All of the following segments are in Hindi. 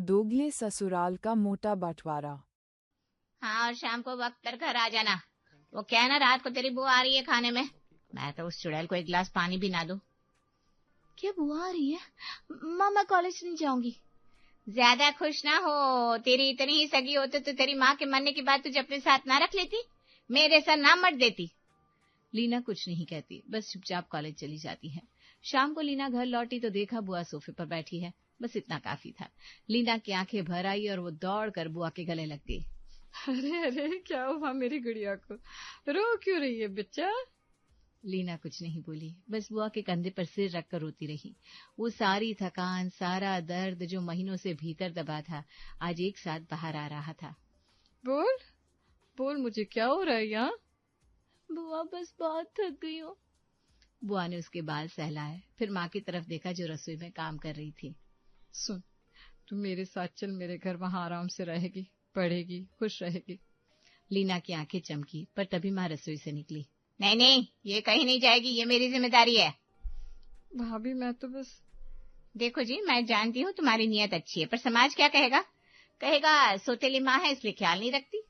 दोगले ससुराल का मोटा बंटवारा। हाँ, और शाम को वक्त पर घर आ जाना। वो क्या है ना, रात को तेरी बुआ आ रही है खाने में, मैं तो उस चुड़ैल को एक गिलास पानी भी ना दूं। क्या बुआ आ रही है? माँ मैं कॉलेज नहीं जाऊंगी। ज्यादा खुश ना हो, तेरी इतनी ही सगी होते तो तेरी माँ के मरने के बाद तुझे अपने साथ ना रख लेती, मेरे सर ना मट देती। लीना कुछ नहीं कहती, बस चुपचाप कॉलेज चली जाती है। शाम को लीना घर लौटी तो देखा बुआ सोफे पर बैठी है। बस इतना काफी था। लीना की आंखें भर आई और वो दौड़कर बुआ के गले लग गई। अरे अरे, क्या हुआ मेरी गुड़िया को, रो क्यों रही है बच्चा? लीना कुछ नहीं बोली, बस बुआ के कंधे पर सिर रखकर रोती रही। वो सारी थकान, सारा दर्द जो महीनों से भीतर दबा था, आज एक साथ बाहर आ रहा था। बोल बोल, मुझे क्या हो रहा है यहाँ? बुआ बस बहुत थक गई हूँ। बुआ ने उसके बाल सहलाए, फिर माँ की तरफ देखा जो रसोई में काम कर रही थी। सुन, तू मेरे साथ चल मेरे घर, वहाँ आराम से रहेगी, पढ़ेगी, खुश रहेगी। लीना की आंखें चमकी, पर तभी माँ रसोई से निकली। नहीं नहीं, ये कहीं नहीं जाएगी, ये मेरी जिम्मेदारी है। भाभी मैं तो बस। देखो जी, मैं जानती हूँ तुम्हारी नीयत अच्छी है, पर समाज क्या कहेगा? कहेगा सौतेली माँ है इसलिए ख्याल नहीं रखती।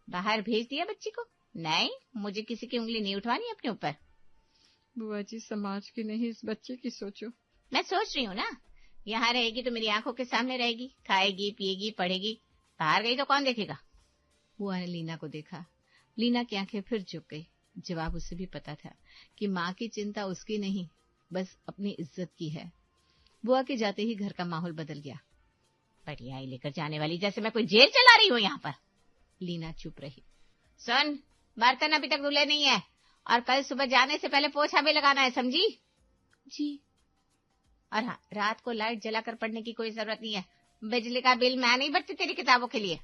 बाहर भेज दिया बच्ची को। नहीं, मुझे किसी की उंगली नहीं उठवानी अपने ऊपर। बुआ जी, समाज की नहीं, इस बच्चे की सोचो। मैं सोच रही हूँ ना, यहाँ रहेगी तो मेरी आंखों के सामने रहेगी, खाएगी पिएगी पढ़ेगी। बाहर गई तो कौन देखेगा? बुआ ने लीना को देखा। लीना की आंखें फिर झुक गई। जवाब उसे भी पता था कि माँ की चिंता उसकी नहीं, बस अपनी इज्जत की है। बुआ के जाते ही घर का माहौल बदल गया। बढ़िया ही लेकर जाने वाली, जैसे मैं कोई जेल चला रही हूँ यहाँ पर। लीना चुप रही। सुन, बर्तन अभी तक धुले नहीं है, और कल सुबह जाने से पहले पोछा भी लगाना है, समझी? जी। और हाँ, रात को लाइट जलाकर पढ़ने की कोई जरूरत नहीं है। बिजली का बिल मैं नहीं भरती तेरी किताबों के लिए।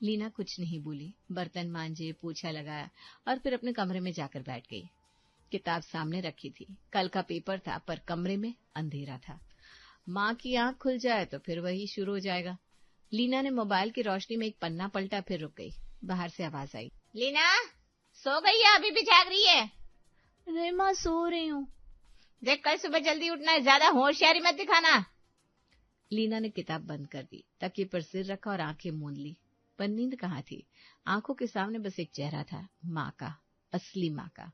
लीना कुछ नहीं बोली, बर्तन मांजे, पोछा लगाया और फिर अपने कमरे में जाकर बैठ गई। किताब सामने रखी थी, कल का पेपर था, पर कमरे में अंधेरा था। माँ की आंख खुल जाए तो फिर वही शुरू हो जाएगा। लीना ने मोबाइल की रोशनी में एक पन्ना पलटा, फिर रुक गई। बाहर से आवाज आई। लीना, सो गई है? अभी भी जाग रही है? नहीं माँ, सो रही हूँ। देख, कल सुबह जल्दी उठना है, ज्यादा होशियारी मत दिखाना। लीना ने किताब बंद कर दी, तकिए पर सिर रखा और आंखें मूंद ली। पर नींद कहाँ थी? आंखों के सामने बस एक चेहरा था, माँ का, असली माँ का,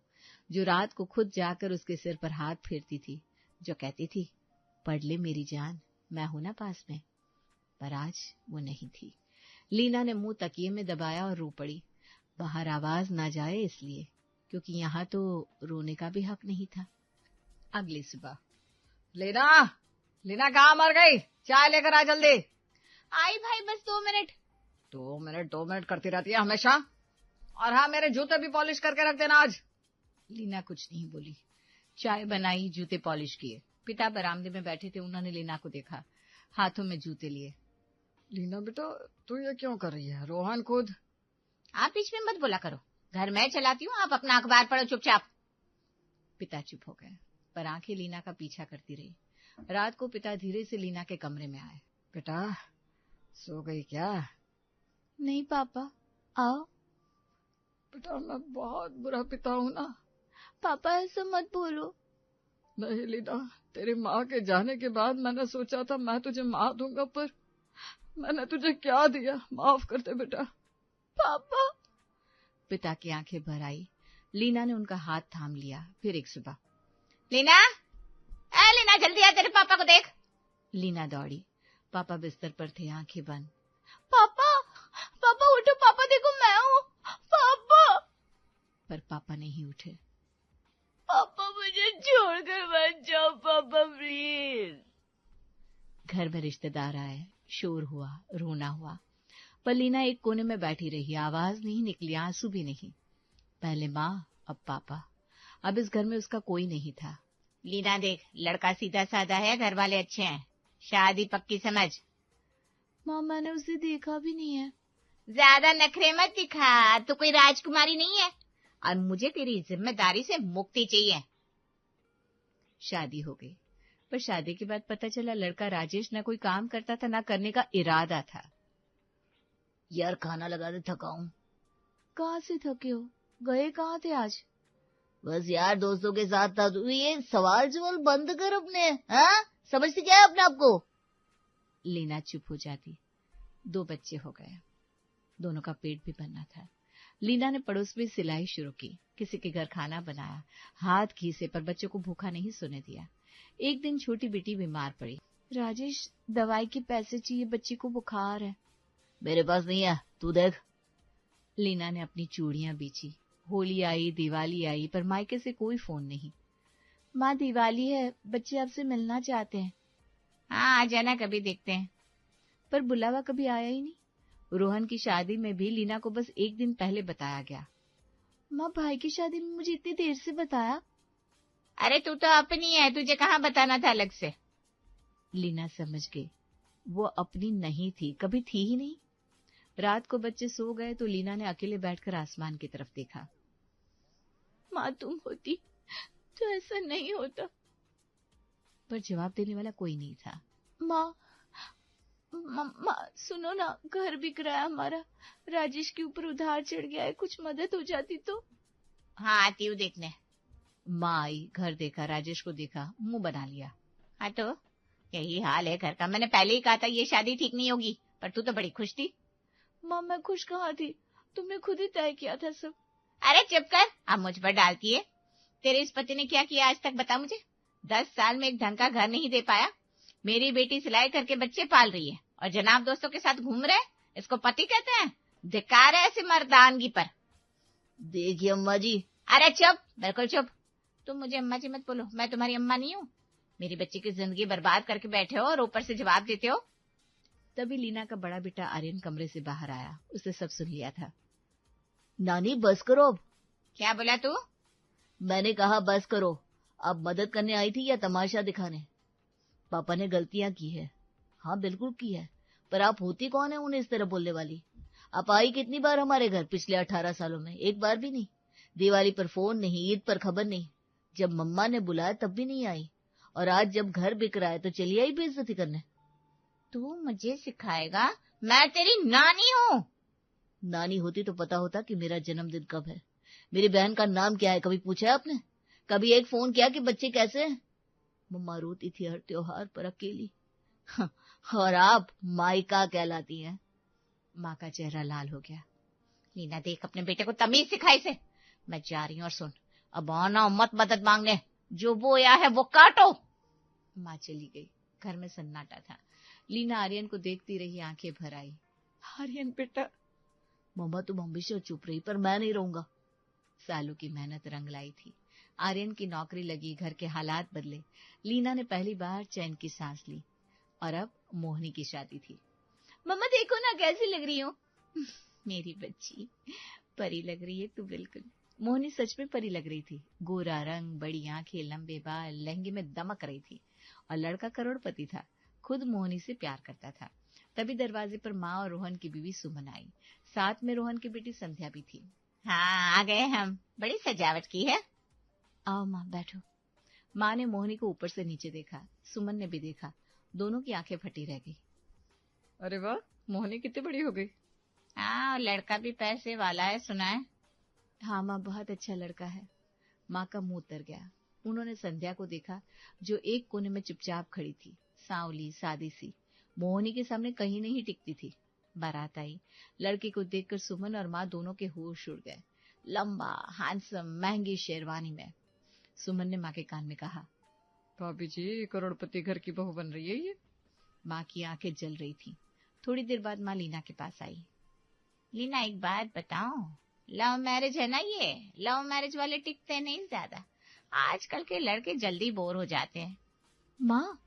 जो रात को खुद जाकर उसके सिर पर हाथ फेरती थी, जो कहती थी, पढ़ ले मेरी जान, मैं हूं ना पास में। पर आज वो नहीं थी। लीना ने मुंह तकिए में दबाया और रो पड़ी। बाहर आवाज ना जाए इसलिए, क्योंकि यहाँ तो रोने का भी हक नहीं था। अगली सुबह। लीना, लीना कहाँ मर गई? चाय लेकर आ जल्दी। आई भाई, बस 2 मिनट। 2 मिनट करती रहती है हमेशा। और हाँ, मेरे जूते भी पॉलिश करके रख देना आज। लीना कुछ नहीं बोली। चाय बनाई, जूते पॉलिश किए। पिता बरामदे में बैठे थे, उन्होंने लीना को देखा, हाथों में जूते लिए। लीना बेटा, तू ये क्यों कर रही है? रोहन खुद। आप बीच में मत बोला करो, घर मैं चलाती हूँ, आप अपना अखबार पढ़ो चुपचाप। पिता चुप हो गए, पर आंखें लीना का पीछा करती रही। रात को पिता धीरे से लीना के कमरे में आए। बेटा, सो गई क्या? नहीं पापा, आओ। बेटा, मैं बहुत बुरा पिता हूँ ना। पापा ऐसा मत बोलो। नहीं लीना, तेरी माँ के जाने के बाद मैंने सोचा था मैं तुझे मार दूंगा, पर मैंने तुझे क्या दिया? माफ कर दे बेटा। पापा। पिता की आंखें भर आई। लीना ने उनका हाथ थाम लिया। फिर एक सुबह। लीना, ए लीना, जल्दी आ, तेरे पापा को देख। लीना दौड़ी। पापा बिस्तर पर थे, आंखें बंद। पापा, पापा उठो, पापा देखो मैं हूँ, पापा। पर पापा नहीं उठे। पापा मुझे छोड़कर मत जाओ पापा, प्लीज। घर में रिश्तेदार आए, शोर हुआ, रोना हुआ, पर लीना एक कोने में बैठी रही। आवाज नहीं निकली, आंसू भी नहीं। पहले माँ, अब पापा। अब इस घर में उसका कोई नहीं था। लीना देख, लड़का सीधा साधा है, घर वाले अच्छे हैं, शादी पक्की समझ। माँ, मैंने उसे देखा भी नहीं है। ज्यादा नखरे मत दिखा, तू कोई राजकुमारी नहीं है, और मुझे तेरी जिम्मेदारी से मुक्ति चाहिए। शादी हो गई, पर शादी के बाद पता चला लड़का राजेश न कोई काम करता था, न करने का इरादा था। यार खाना लगा दे, थका हूं। कहाँ से थके हो? गए कहाँ थे आज? बस यार, दोस्तों के साथ था। तू ये सवाल जवाल बंद कर अपने, हाँ? समझती क्या है अपने आप को? लीना चुप हो जाती। 2 बच्चे हो गए, दोनों का पेट भी भरना था। लीना ने पड़ोस में सिलाई शुरू की, किसी के घर खाना बनाया, हाथ घीसे पर बच्चों को भूखा नहीं सोने दिया। एक दिन छोटी बेटी बीमार पड़ी। राजेश, दवाई के पैसे चाहिए, बच्ची को बुखार है। मेरे पास नहीं है, तू देख। लीना ने अपनी चूड़ियां बेची। होली आई, दिवाली आई, पर मायके से कोई फोन नहीं। माँ, दिवाली है, बच्चे आपसे मिलना चाहते हैं। हाँ, आ जाना, कभी देखते हैं। पर बुलावा कभी आया ही नहीं। रोहन की शादी में भी लीना को बस एक दिन पहले बताया गया। माँ, भाई की शादी में मुझे इतनी देर से बताया। अरे तू तो अपनी है, तुझे कहाँ बताना था अलग से। लीना समझ गई, वो अपनी नहीं थी, कभी थी ही नहीं। रात को बच्चे सो गए तो लीना ने अकेले बैठकर आसमान की तरफ देखा। माँ, तुम होती तो ऐसा नहीं होता। पर जवाब देने वाला कोई नहीं था। माँ, सुनो ना, घर बिक रहा है हमारा, राजेश के ऊपर उधार चढ़ गया है, कुछ मदद हो जाती तो। हाँ, आती हूँ देखने। माँ आई, घर देखा, राजेश को देखा, मुंह बना लिया। हाँ तो यही हाल है घर का। मैंने पहले ही कहा था ये शादी ठीक नहीं होगी, पर तू तो बड़ी खुश थी। माँ, मैं खुश कहाँ थी, तुमने खुद ही तय किया था सब। अरे चुप कर, अब मुझ पर डालती है। तेरे इस पति ने क्या किया आज तक, बता मुझे। 10 साल में एक ढंग का घर नहीं दे पाया। मेरी बेटी सिलाई करके बच्चे पाल रही है और जनाब दोस्तों के साथ घूम रहे। इसको पति कहते हैं? धिक्कार है ऐसे मर्दानगी पर। देखिए अम्मा जी। अरे चुप, बिल्कुल चुप। तुम मुझे अम्मा जी मत बोलो, मैं तुम्हारी अम्मा नहीं हूँ। मेरी बच्ची की जिंदगी बर्बाद करके बैठे हो और ऊपर से जवाब देते हो। तभी लीना का बड़ा बेटा आर्यन कमरे से बाहर आया, उसने सब सुन लिया था। नानी बस करो अब। क्या बोला तू? मैंने कहा बस करो। अब मदद करने आई थी या तमाशा दिखाने? पापा ने गलतियां की है। हाँ बिल्कुल की है, पर आप होती कौन है उन्हें इस तरह बोलने वाली? आप आई कितनी बार हमारे घर पिछले 18 सालों में? एक बार भी नहीं। दिवाली पर फोन नहीं, ईद पर खबर नहीं, जब मम्मा ने बुलाया तब भी नहीं आई, और आज जब घर बिक रहा है तो चली आई बेइज्जती करने। तू मुझे सिखाएगा? मैं तेरी नानी हूँ। नानी होती तो पता होता कि मेरा जन्मदिन कब है, मेरी बहन का नाम क्या है, कभी पूछा है आपने? कभी एक फोन किया कि बच्चे कैसे हैं? मम्मा रोती थी हर त्योहार पर अकेली। और आप मायका कहलाती हैं। माँ का चेहरा लाल हो गया। लीना देख, अपने बेटे को तमीज सिखाई से। मैं जा रही हूँ, और सुन, अब आना मत मदद मांगने, जो बोया है वो काटो। माँ चली गई। घर में सन्नाटा था। लीना आर्यन को देखती रही, आंखें भर आई। आर्यन बेटा। मम्मा तुम हमेशा चुप रही, पर मैं नहीं रहूंगा। सालों की मेहनत रंग लाई थी। आर्यन की नौकरी लगी, घर के हालात बदले। लीना ने पहली बार चैन की सांस ली। और अब मोहिनी की शादी थी। मम्मा देखो ना कैसी लग रही हूँ। मेरी बच्ची परी लग रही है तू, बिल्कुल। मोहिनी सच में परी लग रही थी। गोरा रंग, बड़ी आंखें, लंबे बाल, लहंगे में दमक रही थी। और लड़का करोड़पति था, खुद मोहिनी से प्यार करता था। तभी दरवाजे पर माँ और रोहन की बीवी सुमन आई। साथ में रोहन की बेटी संध्या भी थी। हाँ, आ गए हम, बड़ी सजावट की है। आओ माँ बैठो। माँ ने मोहिनी को ऊपर से नीचे देखा, सुमन ने भी देखा, दोनों की आंखें फटी रह गई। अरे वाह, मोहिनी कितनी बड़ी हो गई। हाँ, और लड़का भी पैसे वाला है, सुना है। हाँ माँ, बहुत अच्छा लड़का है। माँ का मुंह उतर गया। उन्होंने संध्या को देखा, जो एक कोने में चुपचाप खड़ी थी, सांवली सादी सी, मोहिनी के सामने कहीं नहीं टिकती थी। बारात आई। लड़के को देखकर सुमन और माँ दोनों के होश उड़ गए। लंबा, हैंडसम, महंगी शेरवानी में। सुमन ने माँ के कान में कहा, भाभी जी, करोड़पति घर की बहू बन रही है ये। माँ की आंखें जल रही थी। थोड़ी देर बाद माँ लीना के पास आई। लीना एक बात बताऊं, लव मैरिज है ना ये, लव मैरिज वाले टिकते नहीं ज्यादा। आजकल के लड़के जल्दी बोर हो जाते हैं। माँ,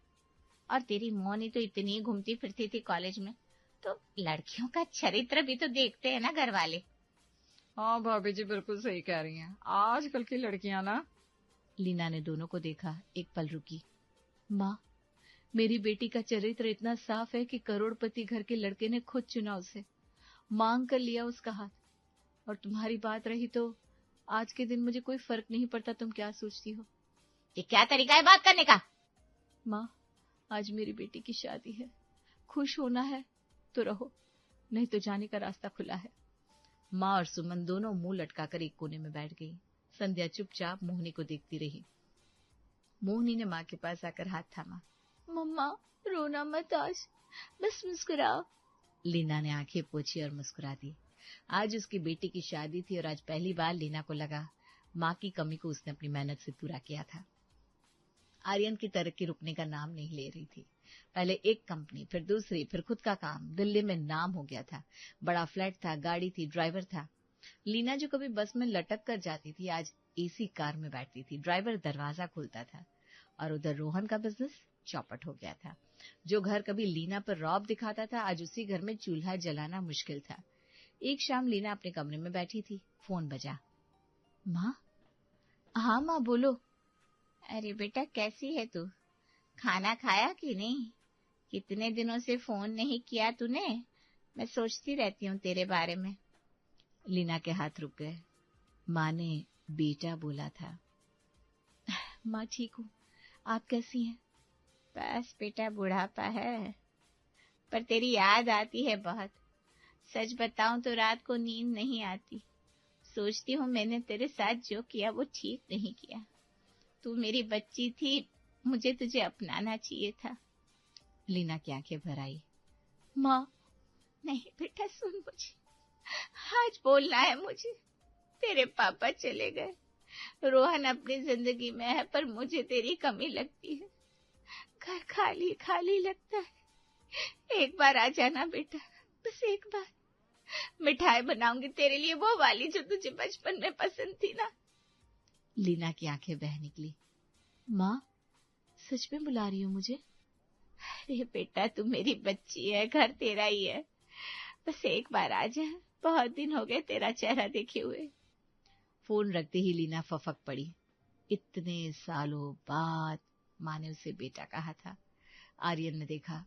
और तेरी मोहिनी तो इतनी घूमती फिरती थी कॉलेज में, तो लड़कियों का चरित्र भी तो देखते हैं ना घर वाले। हाँ भाभी जी, बिल्कुल सही कह रही हैं। आजकल की लड़कियां ना। लीना ने दोनों को देखा, एक पल रुकी। माँ, मेरी बेटी का चरित्र इतना साफ है कि करोड़पति घर के लड़के ने खुद चुना उसे, मांग कर लिया उसका हाथ। और तुम्हारी बात रही तो आज के दिन मुझे कोई फर्क नहीं पड़ता तुम क्या सोचती हो। ये क्या तरीका है बात करने का? माँ, आज मेरी बेटी की शादी है, खुश होना है तो रहो, नहीं तो जाने का रास्ता खुला है। माँ और सुमन दोनों मुंह लटकाकर एक कोने में बैठ गई। संध्या चुपचाप मोहिनी को देखती रही। मोहिनी ने माँ के पास आकर हाथ थामा। मम्मा, रोना मत आज, बस मुस्कुराओ। लीना ने आंखें पोंछी और मुस्कुरा दी। आज उसकी बेटी की शादी थी और आज पहली बार लीना को लगा माँ की कमी को उसने अपनी मेहनत से पूरा किया था। आर्यन की तरक्की रुकने का नाम नहीं ले रही थी। पहले एक कंपनी, फिर दूसरी, फिर खुद का काम। दिल्ली में नाम हो गया था। बड़ा फ्लैट था, गाड़ी थी, ड्राइवर था। लीना जो कभी बस में लटक कर जाती थी, आज एसी कार में बैठती थी। ड्राइवर दरवाजा खोलता था। और उधर रोहन का बिजनेस चौपट हो गया था। जो घर कभी लीना पर रौब दिखाता था, आज उसी घर में चूल्हा जलाना मुश्किल था। एक शाम लीना अपने कमरे में बैठी थी। फोन बजा। माँ? हाँ माँ, बोलो। अरे बेटा, कैसी है तू? खाना खाया कि नहीं? कितने दिनों से फोन नहीं किया तूने। मैं सोचती रहती हूँ तेरे बारे में। लीना के हाथ रुक गए। माँ ने बेटा बोला था। माँ ठीक हूँ, आप कैसी हैं? बस बेटा, बुढ़ापा है, पर तेरी याद आती है बहुत। सच बताऊं तो रात को नींद नहीं आती। सोचती हूँ मैंने तेरे साथ जो किया वो ठीक नहीं किया। तू मेरी बच्ची थी, मुझे तुझे अपनाना चाहिए था। लीना की आंखें भर आई। माँ। नहीं बेटा, सुन मुझे, आज बोलना है मुझे। तेरे पापा चले गए, रोहन अपनी जिंदगी में है, पर मुझे तेरी कमी लगती है। घर खाली खाली लगता है। एक बार आ जाना बेटा, बस एक बार। मिठाई बनाऊंगी तेरे लिए, वो वाली जो तुझे बचपन में पसंद थी ना। लीना की आंखें बह निकली। माँ, सच में बुला रही हो मुझे? अरे बेटा, तू मेरी बच्ची है, घर तेरा ही है। बस एक बार आ जा, बहुत दिन हो गए तेरा चेहरा देखे हुए। फोन रखते ही लीना फफक पड़ी। इतने सालों बाद माँ ने उसे बेटा कहा था। आर्यन ने देखा।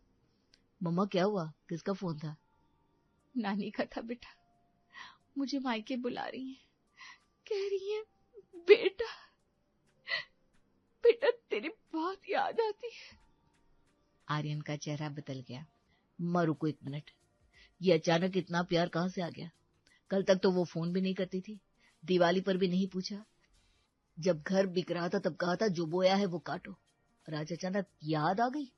मम्मा क्या हुआ, किसका फोन था? नानी का था बेटा। मुझे मायके बुला रही है, कह रही है बेटा, बेटा तेरी बहुत याद आती है। आर्यन का चेहरा बदल गया। मम्मा रुको एक मिनट, ये अचानक इतना प्यार कहाँ से आ गया? कल तक तो वो फोन भी नहीं करती थी, दिवाली पर भी नहीं पूछा। जब घर बिक रहा था तब कहा था जो बोया है वो काटो, और आज अचानक याद आ गई।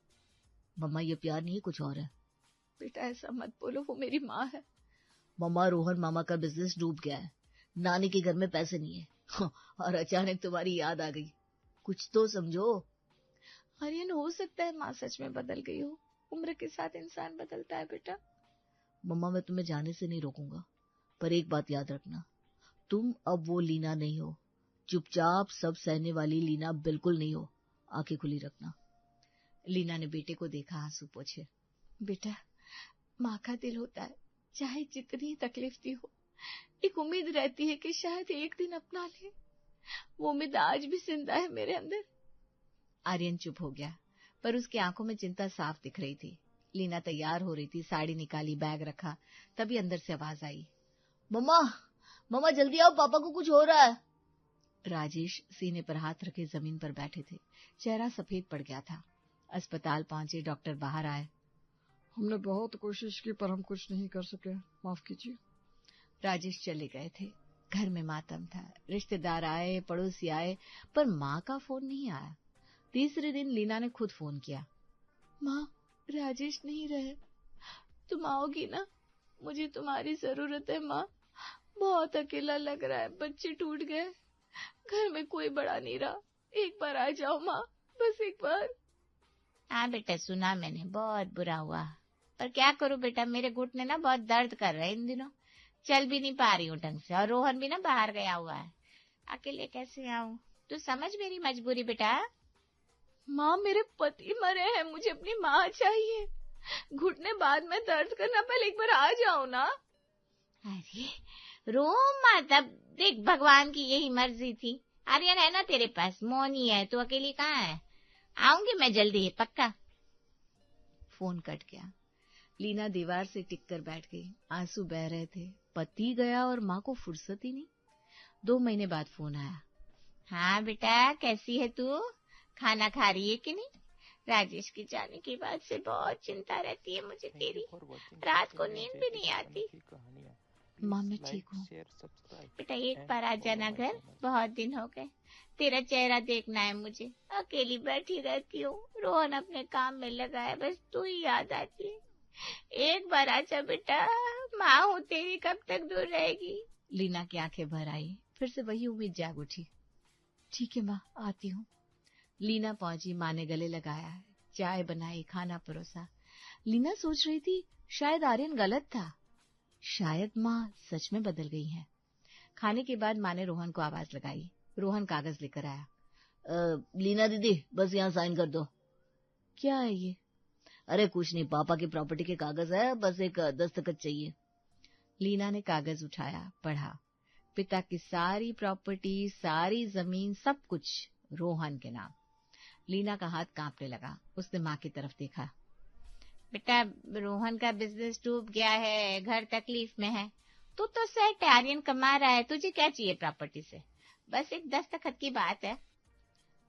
मम्मा ये प्यार नहीं है, कुछ और है। बेटा ऐसा मत बोलो, वो मेरी माँ है। मम्मा, रोहन मामा का बिजनेस डूब गया है, नानी के घर में पैसे नहीं है, और अचानक तुम्हारी याद आ गई। कुछ तो समझो। आर्यन, हो सकता है माँ सच में बदल गई हो। उम्र के साथ इंसान बदलता है बेटा। मम्मा मैं तुम्हें जाने से नहीं रोकूंगा, पर एक बात याद रखना, तुम अब वो लीना नहीं हो। चुपचाप सब सहने वाली लीना बिल्कुल नहीं हो। आंखें खुली रखना। लीना ने बेटे को देखा, आंसू पोंछे। बेटा, माँ का दिल होता है, चाहे जितनी तकलीफ दी हो, एक उम्मीद रहती है कि शायद एक दिन अपना ले। वो उम्मीद आज भी जिंदा है मेरे अंदर। आर्यन चुप हो गया, पर उसकी आंखों में चिंता साफ दिख रही थी। लीना तैयार हो रही थी, साड़ी निकाली, बैग रखा, तभी अंदर से आवाज आई। मम्मा, मम्मा जल्दी आओ, पापा को कुछ हो रहा है। राजेश सीने पर हाथ रखे जमीन पर बैठे थे, चेहरा सफेद पड़ गया था। अस्पताल पहुंचे, डॉक्टर बाहर आए। हमने बहुत कोशिश की पर हम कुछ नहीं कर सके, माफ कीजिए। राजेश चले गए थे। घर में मातम था। रिश्तेदार आए, पड़ोसी आए, पर माँ का फोन नहीं आया। तीसरे दिन लीना ने खुद फोन किया। माँ, राजेश नहीं रहे, तुम आओगी ना? मुझे तुम्हारी जरूरत है माँ। बहुत अकेला लग रहा है, बच्चे टूट गए, घर में कोई बड़ा नहीं रहा। एक बार आ जाओ माँ, बस एक बार। हाँ बेटा, सुना मैंने, बहुत बुरा हुआ, पर क्या करूं बेटा, मेरे घुटने ना बहुत दर्द कर रहे हैं इन दिनों। चल भी नहीं पा रही हूँ ढंग से, और रोहन भी ना बाहर गया हुआ है। अकेले कैसे आऊं? तू समझ मेरी मजबूरी बेटा। माँ, मेरे पति मरे हैं, मुझे अपनी माँ चाहिए। घुटने बाद में दर्द करना, पहले एक बार आ जाओ ना। अरे रो मत, अब देख भगवान की यही मर्जी थी। आर्यन है ना तेरे पास, मोनी है, तू अकेली कहाँ है? आऊंगी मैं जल्दी ही, पक्का। फोन कट गया। लीना दीवार से टिक कर बैठ गई, आंसू बह रहे थे। पति गया और माँ को फुर्सत ही नहीं। 2 महीने बाद फोन आया। हाँ बेटा, कैसी है तू? खाना खा रही है कि नहीं? राजेश के जाने के बाद से बहुत चिंता रहती है मुझे तेरी। रात को नींद भी नहीं आती। माँ मैं ठीक हूँ। बेटा एक बार आ जाना घर, बहुत दिन हो गए, तेरा चेहरा देखना है मुझे। अकेली बैठी रहती हूँ, रोहन अपने काम में लगा है, बस तू ही याद आती है। एक बार आजा बेटा, माँ हूँ तेरी, कब तक दूर रहेगी। लीना की आंखें भर आई, फिर से वही उम्मीद जाग उठी। ठीक है माँ, आती हूँ। लीना पहुंची, माँ ने गले लगाया, चाय बनाई, खाना परोसा। लीना सोच रही थी शायद आर्यन गलत था, शायद माँ सच में बदल गई है। खाने के बाद माँ ने रोहन को आवाज लगाई। रोहन कागज लेकर आया। लीना दीदी, बस यहाँ साइन कर दो। क्या है ये? अरे कुछ नहीं, पापा की प्रॉपर्टी के कागज है, बस एक दस्तखत चाहिए। लीना ने कागज उठाया, पढ़ा। पिता की सारी प्रॉपर्टी, सारी जमीन, सब कुछ रोहन के नाम। लीना का हाथ कांपने लगा। उसने माँ की तरफ देखा। बेटा रोहन का बिजनेस डूब गया है, घर तकलीफ में है, तू तो सेट है, आर्यन कमा रहा है, तुझे क्या चाहिए प्रॉपर्टी से? बस एक दस्तखत की बात है।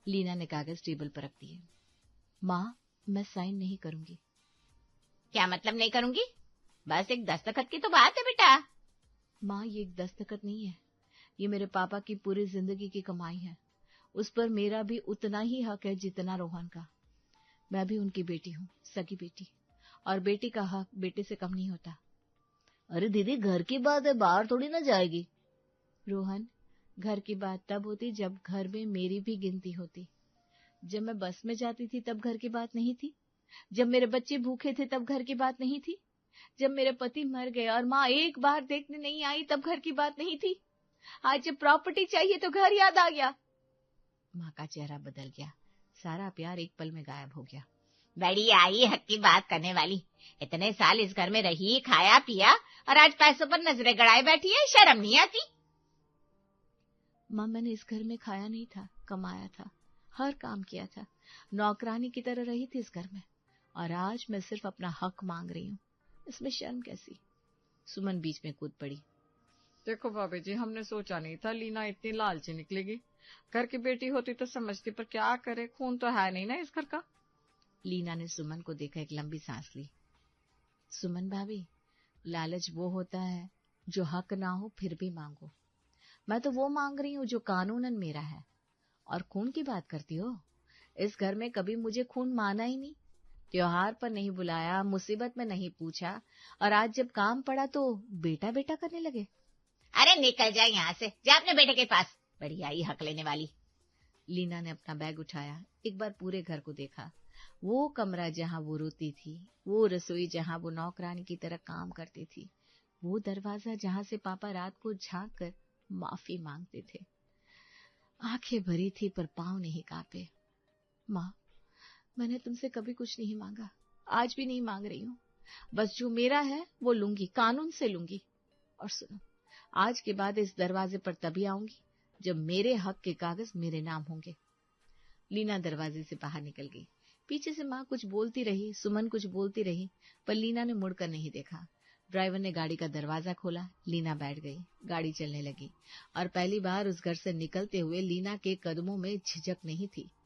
लीना ने कागज टेबल पर रख दिए। माँ मैं साइन नहीं करूंगी। क्या मतलब नहीं करूंगी? बस एक दस्तखत की तो बात है बेटा। माँ ये एक दस्तखत नहीं है, ये मेरे पापा की पूरी जिंदगी की कमाई है। उस पर मेरा भी उतना ही हक है जितना रोहन का। मैं भी उनकी बेटी हूँ, सगी बेटी, और बेटी का हक बेटे से कम नहीं होता। अरे दीदी घर की बात है, बाहर थोड़ी ना जाएगी। रोहन घर की बात तब होती जब घर में मेरी भी गिनती होती। जब मैं बस में जाती थी तब घर की बात नहीं थी, जब मेरे बच्चे भूखे थे तब घर की बात नहीं थी, जब मेरे पति मर गए और माँ एक बार देखने नहीं आई तब घर की बात नहीं थी। आज जब प्रॉपर्टी चाहिए तो घर याद आ गया। माँ का चेहरा बदल गया, सारा प्यार एक पल में गायब हो गया। बड़ी आई हक की बात करने वाली, इतने साल इस घर में रही, खाया पिया, और आज पैसों पर नजरें गड़ाए बैठी है, शर्म नहीं आती? माँ मैंने इस घर में खाया नहीं था, कमाया था, हर काम किया था, नौकरानी की तरह रही थी इस घर में, और आज मैं सिर्फ अपना हक मांग रही हूँ, इसमें शर्म कैसी? सुमन बीच में कूद पड़ी। देखो भाभी जी, हमने सोचा नहीं था लीना इतनी लालची निकलेगी। घर की बेटी होती तो समझती, पर क्या करे, खून तो है नहीं ना इस घर का। लीना ने सुमन को देखा, एक लंबी सांस ली। सुमन भाभी, लालच वो होता है जो हक ना हो फिर भी मांगो। मैं तो वो मांग रही हूँ जो कानूनन मेरा है। और खून की बात करती हो? इस घर में कभी मुझे खून माना ही नहीं, त्योहार पर नहीं बुलाया, मुसीबत में नहीं पूछा, और आज जब काम पड़ा तो बेटा बेटा करने लगे। अरे निकल जा यहाँ से, जा अपने बेटे के पास, बड़ी आई हक लेने वाली। लीना ने अपना बैग उठाया, एक बार पूरे घर को देखा। वो कमरा जहाँ वो रोती थी, वो रसोई जहाँ वो नौकरानी की तरह काम करती थी, वो दरवाजा जहाँ से पापा रात को झांक कर माफी मांगते थे। आंखें भरी थी पर पांव नहीं कांपे। माँ मैंने तुमसे कभी कुछ नहीं मांगा, आज भी नहीं मांग रही हूँ। बस जो मेरा है वो लूंगी, कानून से लूंगी। और सुनो, आज के बाद इस दरवाजे पर तभी आऊंगी जब मेरे हक के कागज मेरे नाम होंगे। लीना दरवाजे से बाहर निकल गई। पीछे से माँ कुछ बोलती रही, सुमन कुछ बोलती रही, पर लीना ने मुड़कर नहीं देखा। ड्राइवर ने गाड़ी का दरवाजा खोला, लीना बैठ गई, गाड़ी चलने लगी, और पहली बार उस घर से निकलते हुए लीना के कदमों में झिझक नहीं थी,